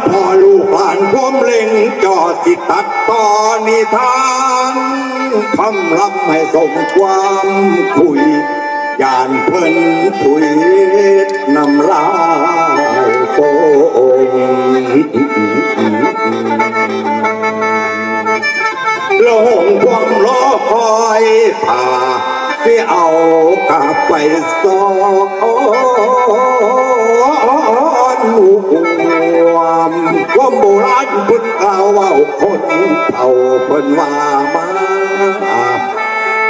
พ่อลูกหลานพร้อมเล็งจอสิตัดต่อนิทานคำรับให้สมความคุยยานเพิ่นถุยนำลายโป่งลงความรอคอยผ่าที่เอากลับไปสอนความโบราณพุ่นกล่าวว่าคนเท่าเพิ่นว่ามา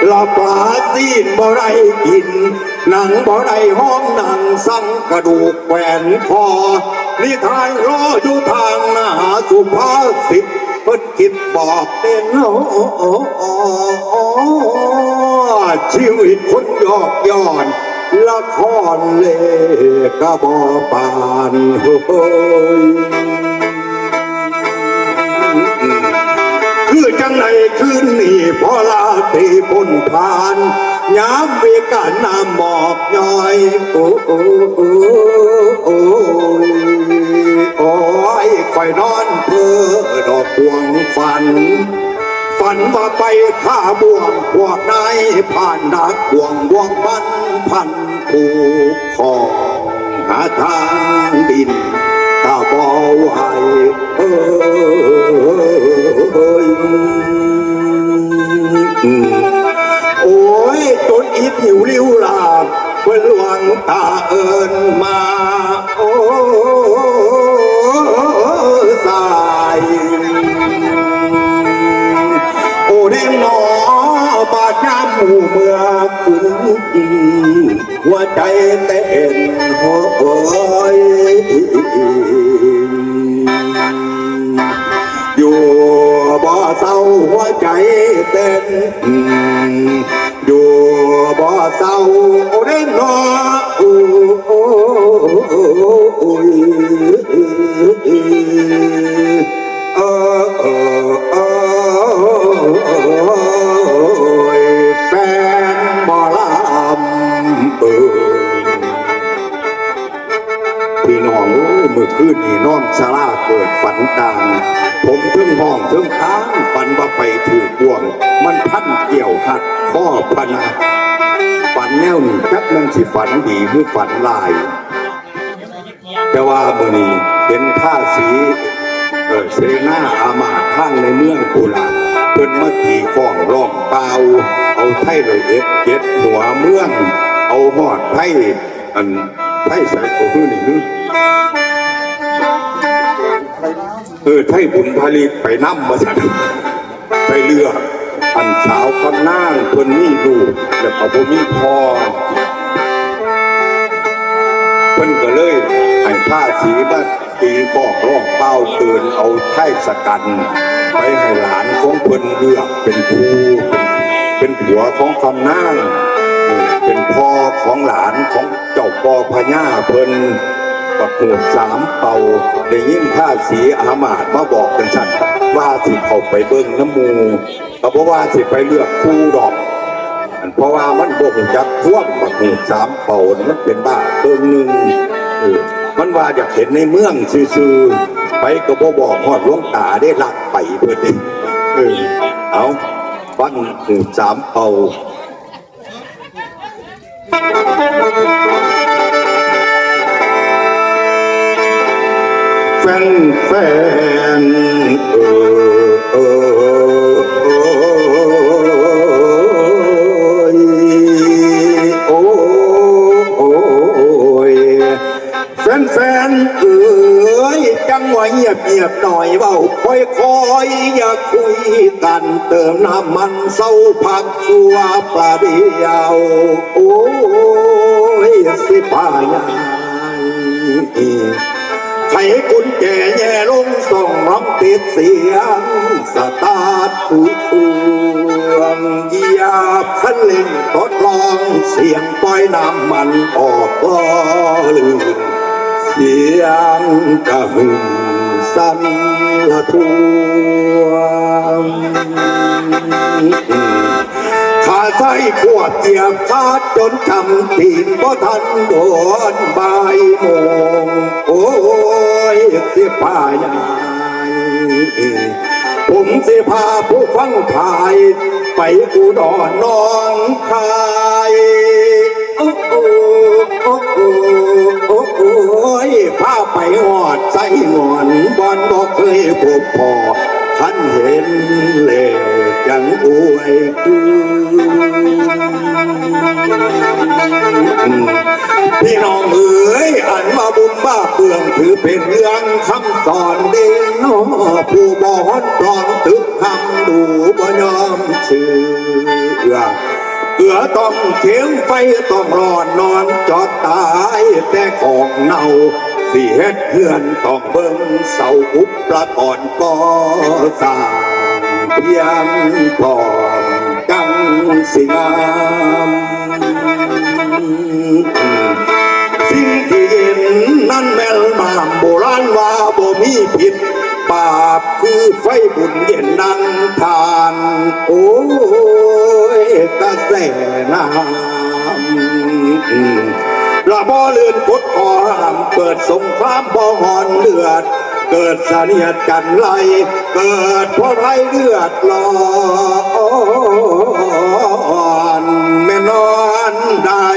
ลาปลาซีนบ่ได้กินหนังบ่ได้ห้องหนังสั่งกระดูกแหวนคอนิทานรออยู่ทางหน้าสุภาษิตเพิ่นคิดบอกเด่นชีวิตคนยอกย้อนละครเล่กะบ่ปานเฮ้ยคือจังไหนคืนนี้พอลาตีบนทานยามเวกาน้ำหมอกย้อยโอ้ยคอยนอนเพ้อดอกพวงฝันว่าไปข้าบ่วงพวกนายผ่านดักบ่วงมันพันผูกคอหาทางดินตาบ่ไหวโอ้ยจนอิดหิวริ้วลาบเพื่อนหวังตาเอิญมาโอ้สายโอ้เด้งหนอบาดน้ำหมู่เมื่อคืนหัวใจเต้นโอ้ยอยู่บ่เศร้าหัวใจเต้นอยู่บ่เศร้าโอ้เด้งหนอแฟนหมอลำพี่น้องเมื่อคืนนี้นอนสลาเกิดฝันกลางผมถึงห้องถึงค้างฝันว่าไปถือบ่วงมันพันเกี่ยวหัดข้อพนาฝันแนวนี้จักมันสิฝันดีหรือฝันลายแต่ว่ามื้อนี้เป็นท่าสีเสนาอามาตย์ข้างในเมืองกุลาเพิ่นมาตีฟ้องร้องเปล่าเอาไทยเลยเก็ดหัวเมืองเอาหอดไทยไทยใส่โอ้โหนี่ไทยบุญผลิตไปน้ำมาสั่นไปเรือสาวคำนางคนนี้ดูแล้วก็บ่มีพอเพิ่นก็เลยให้ผ้าสีมาตีบอกร้องเป้าเตือนเอาไถ่สกันไปให้หลานของเพิ่นเลือกเป็นผู้เป็นผัวของคำนางเป็นพ่อของหลานของเจ้าปอพญาเพิ่นประกวด3 เป่าได้ยินผ้าสีอามาตย์มาบอกกันชัดว่าสิเข้าไปเบิ่งน้ำมูก็เพราะว่าสิไปเลือกคู่ดอกเพราะว่ามันบ่รู้จักท่วมประกวด3 เป่ามันเป็นบ้าเบิ่งหนึ่งมันว่าอยากเห็นในเมืองซื่อๆไปก็บ่บอกฮอดหลวงตาได้ลักไปเพิ่นเอาฟังหู3 เป่าแฟนแฟนจังหวะเงียบหน่อยเบาค่อยอย่าคุยกันเติมน้ำมันเศร้าพักชัวปลาเดียวโอ้ยสิพายายไขกุญแจแย่ลงส่องร้องติดเสียงสตาร์ทเหยียบคันเร่งทดลองเสียงปล่อยน้ำมันออกล้อลื่นเสียงกระหึ่มสั่นละทวงขาใส่ขวดเกียบคาดจนจำตีนบ่ทันโดนบ่ายโมงโอ้ย ยสิพายายผมสิพาผู้ฟังถ่ายไปอุดรน้องคายโอ้โอ้โอ้โอ้โอ้โอ้ยพาไปหอดใจงอนบอนบอกเคยพบพอท่านเห็นแล้วจังอวยคือพี่น้องเอ๋ยอันมาบุญบ้าเปลืองถือเป็นเรื่องคำสอนเด่นนอผู้บอนปลองตึกคำดูบ่ยอมเชื่อเกือต้องเข็มไฟต้องรอนนอนจอดตายแต่ของเน่าสิเฮ็ดเพื่อนต้องเบิ่งเสาอุปประกอนก่อสร้างเพียงพร้อมกังสิงามสิ่งที่เห็นนั่นแม่นมามโบราณว่าบ่มีผิดบาปคือไฟบุญเย็นนังทานโอ้ยกระแสน้ำละบ่เลื่อนกดคอห้ามเกิดสงครามบ่หอนเลือดเกิดเสนียดกันไล่เกิดเพราะไรเลือดร้อนแม่นอนได้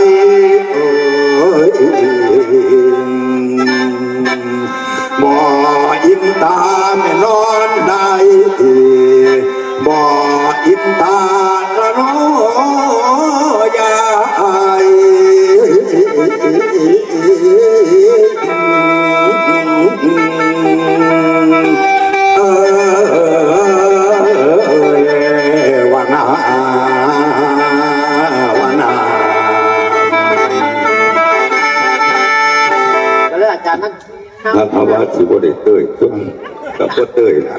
บ่อินตาแม่นอนได้บ่อินตาละน้อยายวานาวานาก็เลยอาจารย์นั่นถ้าว่าสิบ่ได้เต้ยจนกับบ่เต้ยล่ะ